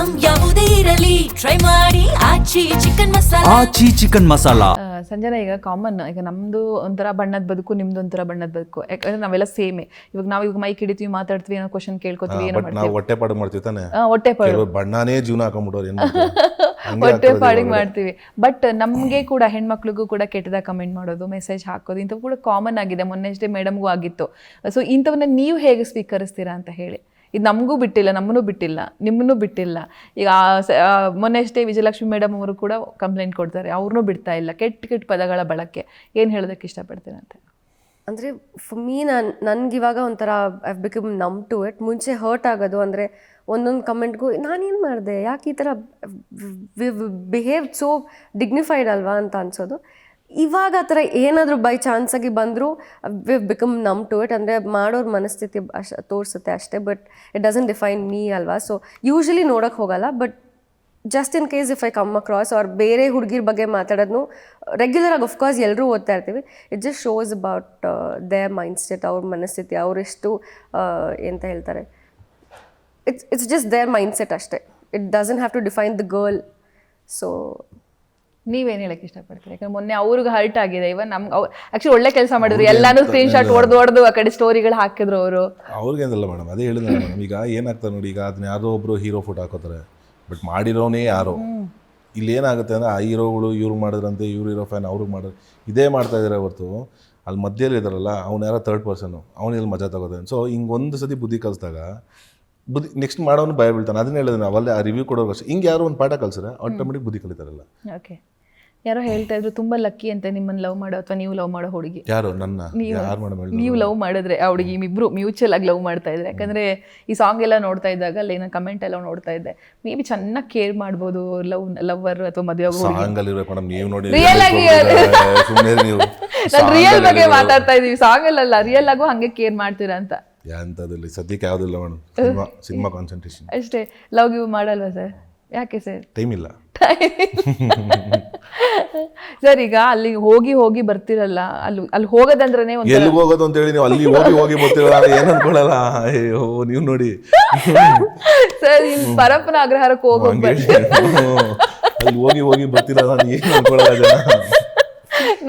Item ಯಾವುದೇ ಇರಲಿ try ಮಾಡಿ ಆಚಿ ಚಿಕನ್ ಮಸಾಲಾ. ಆಚಿ ಚಿಕನ್ ಮಸಾಲಾ. ಸಂಜನಾ, ಈಗ ಕಾಮನ್, ಈಗ ನಮ್ಮದು ಒಂಥರ ಬಣ್ಣದ ಬದುಕು, ನಿಮ್ದು ಒಂಥರ ಬಣ್ಣದ ಬದುಕು. ಯಾಕಂದ್ರೆ ನಾವೆಲ್ಲ ಸೇಮೇ. ನಾವು ಮೈಕ್ ಹಿಡಿತೀವಿ, ಮಾತಾಡ್ತೀವಿ, ಏನೋ ಕ್ವಶನ್ ಕೇಳ್ಕೊತೀವಿ, ಏನೋ ನಾವು ಹೊಟ್ಟೆ ಪಾಡು ಮಾಡ್ತೀವಿ ತಾನೆ. ಹೊಟ್ಟೆಪಾಡು ಬಣ್ಣನೇ ಜೀವನ ಹಾಕೊಂಡ್ಬಿಡೋರು ಹೊಟ್ಟೆಪಾಡಿಗೆ ಮಾಡ್ತೀವಿ. ಬಟ್ ನಮಗೆ ಕೂಡ ಹೆಣ್ಮಕ್ಳಿಗೂ ಕೂಡ ಕೆಟ್ಟದಾಗ ಕಮೆಂಟ್ ಮಾಡೋದು, ಮೆಸೇಜ್ ಹಾಕೋದು, ಇಂಥವು ಕೂಡ ಕಾಮನ್ ಆಗಿದೆ. ಮೊನ್ನೆ ಅಷ್ಟೇ ಮೇಡಮ್ಗೂ ಆಗಿತ್ತು. ಸೊ ಇಂಥವನ್ನ ನೀವು ಹೇಗೆ ಸ್ವೀಕರಿಸ್ತೀರಾ ಅಂತ ಹೇಳಿ. ಇದು ನಮಗೂ ಬಿಟ್ಟಿಲ್ಲ, ನಮ್ಮನ್ನೂ ಬಿಟ್ಟಿಲ್ಲ, ನಿಮ್ಮನ್ನೂ ಬಿಟ್ಟಿಲ್ಲ. ಈಗ ಮೊನ್ನೆ ಅಷ್ಟೇ ವಿಜಯಲಕ್ಷ್ಮಿ ಮೇಡಮ್ ಅವರು ಕೂಡ ಕಂಪ್ಲೇಂಟ್ ಕೊಡ್ತಾರೆ, ಅವ್ರನ್ನೂ ಬಿಡ್ತಾ ಇಲ್ಲ. ಕೆಟ್ಟ ಪದಗಳ ಬಳಕೆ. ಏನು ಹೇಳೋದಕ್ಕೆ ಇಷ್ಟಪಡ್ತೀರಂತೆ? ಅಂದರೆ ಫಾರ್ ಮೀ ನನಗಿವಾಗ ಒಂಥರ ಐ ಬಿಕಮ್ ನಮ್ ಟು ಇಟ್. ಮುಂಚೆ ಹರ್ಟ್ ಆಗೋದು ಅಂದರೆ ಒಂದೊಂದು ಕಮೆಂಟ್ಗೂ ನಾನೇನು ಮಾಡಿದೆ, ಯಾಕೆ ಈ ಥರ ಬಿಹೇವ್ ಸೋ ಡಿಗ್ನಿಫೈಡ್ ಅಲ್ವಾ ಅಂತ ಅನ್ಸೋದು. ಇವಾಗ ಆ ಥರ ಏನಾದರೂ ಬೈ ಚಾನ್ಸಾಗಿ ಬಂದರೂ ವಿ ಬಿಕಮ್ ನಮ್ ಟು ಇಟ್. ಅಂದರೆ ಮಾಡೋರ ಮನಸ್ಥಿತಿ ತೋರಿಸುತ್ತೆ ಅಷ್ಟೇ, but it doesn't define me ಅಲ್ವಾ. ಸೊ ಯೂಶ್ವಲಿ ನೋಡೋಕ್ಕೆ ಹೋಗಲ್ಲ, but just in case if I come across ಅವ್ರ ಬೇರೆ ಹುಡುಗಿರ ಬಗ್ಗೆ ಮಾತಾಡೋದು ರೆಗ್ಯುಲರ್ ಆಗಿ ಆಫ್ಕೋರ್ಸ್ ಎಲ್ಲರೂ ಓದ್ತಾ ಇರ್ತೀವಿ. It just shows about their mind set, ಅವ್ರ ಮನಸ್ಥಿತಿ, ಅವರೆಷ್ಟು ಎಂತ ಹೇಳ್ತಾರೆ, it's just their mind set ಅಷ್ಟೇ. It doesn't have to define the girl. So ನೀವೇನು ಹೇಳಕ್ಕೆ ಇಷ್ಟಪಡ್ತೀರಿ? ಯಾಕಂದ್ರೆ ಮೊನ್ನೆ ಅವ್ರಿಗೆ ಹರ್ಟ್ ಆಗಿದೆ. ಇವನ್ ನಮ್ಗೆ ಆ್ಯಕ್ಚುಲಿ ಒಳ್ಳೆ ಕೆಲಸ ಮಾಡಿದ್ರು, ಎಲ್ಲಾನು ಸ್ಕ್ರೀನ್ ಶಾಟ್ ಹೊಡೆದು ಆ ಕಡೆ ಸ್ಟೋರಿಗಳು ಹಾಕಿದ್ರು ಅವರು. ಅವ್ರಿಗೇನಲ್ಲ ಮೇಡಮ್, ಅದೇ ಹೇಳಿದ್ರೆ ಮೇಡಮ್, ಈಗ ಏನಾಗ್ತದೆ ನೋಡಿ, ಈಗ ಅದನ್ನ ಯಾರೋ ಒಬ್ರು ಹೀರೋ ಫೋಟೋ ಹಾಕೋತಾರೆ, ಬಟ್ ಮಾಡಿರೋನೇ ಯಾರೋ. ಇಲ್ಲಿ ಏನಾಗುತ್ತೆ ಅಂದರೆ ಆ ಹೀರೋಗಳು ಇವ್ರು ಮಾಡಿದ್ರಂತೆ, ಇವ್ರು ಹೀರೋ ಫ್ಯಾನ್ ಅವ್ರಿಗೆ ಮಾಡಿದ್ರು, ಇದೇ ಮಾಡ್ತಾ ಇದ್ದಾರೆ ಹೊರತು ಅಲ್ಲಿ ಮಧ್ಯದಲ್ಲಿ ಇದ್ದಾರಲ್ಲ ಅವ್ನು ಯಾರೋ ಥರ್ಡ್ ಪರ್ಸನ್ನು, ಅವ್ನು ಇಲ್ಲಿ ಮಜಾ ತಗೋತಾನೆ. ಸೊ ಹಿಂಗೆ ಒಂದು ಸತಿ ಬುದ್ಧಿ ಕಲಿಸಿದಾಗ ನೆಕ್ಸ್ಟ್ ಮಾಡೋನು ಭಯ ಬೀಳ್ತಾನೆ. ಅದನ್ನ ಹೇಳಿದ್ರೆ ಅವಲ್ಲೇ ಆ ರಿವ್ಯೂ ಕೊಡೋರು ಅಷ್ಟೇ. ಹಿಂಗೆ ಯಾರೋ ಒಂದು ಪಾಠ ಕಲಿಸಿದ್ರೆ ಆಟೋಮೆಟಿಕ್ ಬುದ್ಧಿ ಕಲಿತಾರಲ್ಲ. ಓಕೆ, ಯಾರೋ ಹೇಳ್ತಾ ಇದ್ರು ತುಂಬಾ ಲಕ್ಕಿ ಅಂತ ನಿಮ್ಮನ್ನ ಲವ್ ಮಾಡೋ ಅಥವಾ ನೀವು ಲವ್ ಮಾಡೋ ಹುಡುಗಿ. ಯಾರು ನನ್ನ ನೀವು ಲವ್ ಮಾಡಿದ್ರೆ ಆ ಹುಡುಗಿ ಇಬ್ರು ಮ್ಯೂಚುವಲ್ ಆಗಿ ಲವ್ ಮಾಡ್ತಾ ಇದ್ರೆ. ಯಾಕಂದ್ರೆ ಈ ಸಾಂಗ್ ಎಲ್ಲ ನೋಡ್ತಾ ಇದ್ದಾಗ ಅಲ್ಲಿ ಏನೋ ಕಮೆಂಟ್ ಎಲ್ಲ ನೋಡ್ತಾ ಇದ್ದೆ, ಮೇ ಬಿ ಚೆನ್ನಾಗಿ ಕೇರ್ ಮಾಡ್ಬೋದು ಲವರ್ ಅಥವಾ ಮದುವೆ ರಿಯಲ್ ಆಗಿ. ನಾನು ರಿಯಲ್ ಬಗ್ಗೆ ಮಾತಾಡ್ತಾ ಇದೀವಿ, ಸಾಂಗ್ ಅಲ್ಲ, ರಿಯಲ್ ಆಗು ಹಂಗೆ ಕೇರ್ ಮಾಡ್ತೀರಾ ಅಂತ. ಎಂತದಿಲ್ಲ ಸದ್ಯಕ್ಕೆ ಯಾವುದಿಲ್ಲ ಮೇಡಮ್, ಸಿನಿಮಾ ಕಾನ್ಸಂಟ್ರೇಷನ್ ಅಷ್ಟೇ. ಲವ್ ಗಿವ್ ಮಾಡಲ್ವಾ ಸರ್? ಯಾಕೆ ಸರ್? ಟೈಮ್ ಇಲ್ಲ ಸರ್. ಈಗ ಅಲ್ಲಿ ಹೋಗಿ ಬರ್ತಿರಲ್ಲ, ಅಲ್ಲಿ ಹೋಗೋದಂದ್ರೆ ಎಲ್ಲಿಗೆ ಹೋಗೋದು ಅಂತ ಹೇಳಿ ನೀವು ಅಲ್ಲಿ ಹೋಗಿ ಬರ್ತಿರಲ್ಲ, ಏನ್ ಅನ್ಕೊಳ್ಳಲ್ಲ. ಅಯ್ಯೋ ನೀವು ನೋಡಿ ಸರ್, ಪರಪ್ಪನ ಅಗ್ರಹಾರಕ್ಕೆ ಅಲ್ಲಿ ಹೋಗಿ ಬರ್ತಿರಲ್ಲ, ಏನ್ ಅನ್ಕೊಳ್ಳಲ್ಲ ಜನ.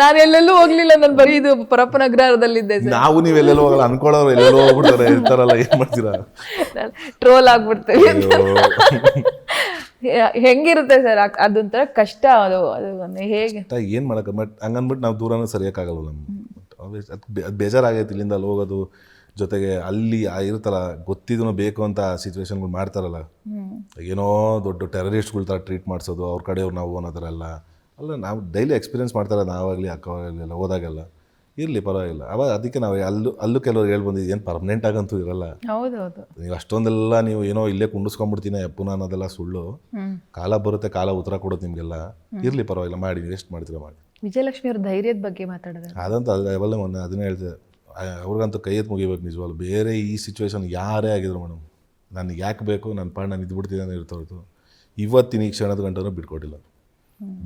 ನಾನು ಎಲ್ಲೆಲ್ಲೂ ಹೋಗ್ಲಿಲ್ಲ, ನಾನು ಬರೀ ಇದು ಪರಪ್ಪನ ಅಗ್ರಹಾರದಲ್ಲಿದ್ದೆ. ನಾವು ನೀವೆಲ್ಲೆಲ್ಲೋ ಹೋಗಲ್ಲ, ಅನ್ಕೊಳ್ಳೋರು ಎಲ್ಲೆಲ್ಲೋ ಹೋಗ್ಬಿಡ್ತಾರೆ, ಇರ್ತಾರಲ್ಲ, ಏನ್ ಮಾಡ್ತೀರಾ? ಟ್ರೋಲ್ ಆಗ್ಬಿಡ್ತೇವೆ. ಹೆಂಗಿರುತ್ತೆ ಸರ್ ಅದೊಂಥರ ಕಷ್ಟ. ಅದು ಹೇಗೆ ಏನ್ ಮಾಡಕ, ಬಟ್ ಹಂಗನ್ಬಿಟ್ಟು ನಾವು ದೂರನೂ ಸರಿಯಕ್ಕಾಗಲ್ಲ ನಮ್ಗೆ. ಅದು ಬೇಜಾರಾಗೈತೆ ಇಲ್ಲಿಂದ ಅಲ್ಲಿ ಹೋಗೋದು. ಜೊತೆಗೆ ಅಲ್ಲಿ ಇರುತ್ತಲ್ಲ, ಗೊತ್ತಿದ್ದೂ ಬೇಕು ಅಂತ ಸಿಚುವೇಶನ್ಗಳು ಮಾಡ್ತಾರಲ್ಲ, ಏನೋ ದೊಡ್ಡ ಟೆರರಿಸ್ಟ್ಗಳ ಥರ ಟ್ರೀಟ್ ಮಾಡಿಸೋದು, ಅವ್ರ ಕಡೆಯವ್ರು ನಾವು ಅನ್ನೋ ಥರ ಎಲ್ಲ ಅಲ್ಲ. ನಾವು ಡೈಲಿ ಎಕ್ಸ್ಪೀರಿಯನ್ಸ್ ಮಾಡ್ತಾರೆ, ನಾವಾಗಲಿ ಅಕ್ಕವಾಗಲಿಲ್ಲ ಹೋದಾಗೆಲ್ಲ. ಇರಲಿ ಪರವಾಗಿಲ್ಲ. ಅವಾಗ ಅದಕ್ಕೆ ನಾವು ಅಲ್ಲೂ ಕೆಲವ್ರು ಹೇಳ್ಬಂದಿದ್ದು, ಏನು ಪರ್ಮನೆಂಟ್ ಆಗಂತೂ ಇರಲ್ಲ. ಹೌದೌದು. ನೀವು ಅಷ್ಟೊಂದೆಲ್ಲ ನೀವು ಏನೋ ಇಲ್ಲೇ ಕುಂಡಿಸ್ಕೊಂಡ್ಬಿಡ್ತೀನಿ ಪುನಃ ಅನ್ನೋದೆಲ್ಲ ಸುಳ್ಳು. ಕಾಲ ಬರುತ್ತೆ, ಕಾಲ ಉತ್ತರ ಕೊಡೋದು ನಿಮಗೆಲ್ಲ. ಇರಲಿ ಪರವಾಗಿಲ್ಲ, ಮಾಡಿ, ಎಷ್ಟು ಮಾಡ್ತೀರಾ ಮಾಡಿ. ವಿಜಯಲಕ್ಷ್ಮಿ ಅವ್ರ ಧೈರ್ಯದ ಬಗ್ಗೆ ಮಾತಾಡೋದು ಅದಂತೂ ಅವೆಲ್ಲ ಮೊನ್ನೆ ಅದನ್ನೇ ಹೇಳ್ತಿದ್ದೆ, ಅವ್ರಿಗಂತೂ ಕೈ ಎತ್ತು ಮುಗಿಬೇಕು ನಿಜವಾಗ್ಲು. ಬೇರೆ ಈ ಸಿಚುವೇಶನ್ ಯಾರೇ ಆಗಿದ್ರು ಮೇಡಮ್, ನನಗೆ ಯಾಕೆ ಬೇಕು, ನನ್ನ ಪಾಡು ನಾನು ಇದ್ಬಿಡ್ತೀನಿ ಅಂತ ಇರ್ತವ್ರದ್ದು. ಇವತ್ತಿನ ಈ ಕ್ಷಣದ ಗಂಟನೂ ಬಿಟ್ಕೊಟ್ಟಿಲ್ಲ,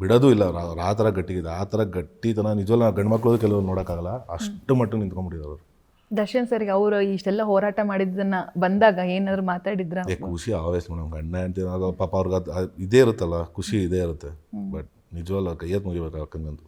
ಬಿಡೋದು ಇಲ್ಲ. ಅವ್ರು ಆ ಥರ ಗಟ್ಟಿಗಿದೆ, ಆ ಥರ ಗಟ್ಟಿತನ ನಿಜವಲ್ಲ ಗಂಡು ಮಕ್ಕಳು ಕೆಲವರು ನೋಡೋಕ್ಕಾಗಲ್ಲ, ಅಷ್ಟು ಮಟ್ಟಿಗೆ ನಿಂತ್ಕೊಂಡ್ಬಿಟ್ಟಿದ್ರು ಅವರು. ದರ್ಶನ್ ಸರ್ಗೆ ಅವರು ಇಷ್ಟೆಲ್ಲ ಹೋರಾಟ ಮಾಡಿದ್ದನ್ನ ಬಂದಾಗ ಏನಾದ್ರು ಮಾತಾಡಿದ್ರ? ಖುಷಿ ಆವೇಸ್ ಮೇಡಮ್, ಗಂಡ ಅಂತೀವಿ ಪಾಪ ಅವ್ರಿಗೆ ಅದು ಇದೇ ಇರುತ್ತಲ್ಲ, ಖುಷಿ ಇದೇ ಇರುತ್ತೆ. ಬಟ್ ನಿಜವಲ್ಲ ಕೈಯತ್ ಮುಗಿಬೇಕು ಅಕ್ಕಂಗಂತೂ.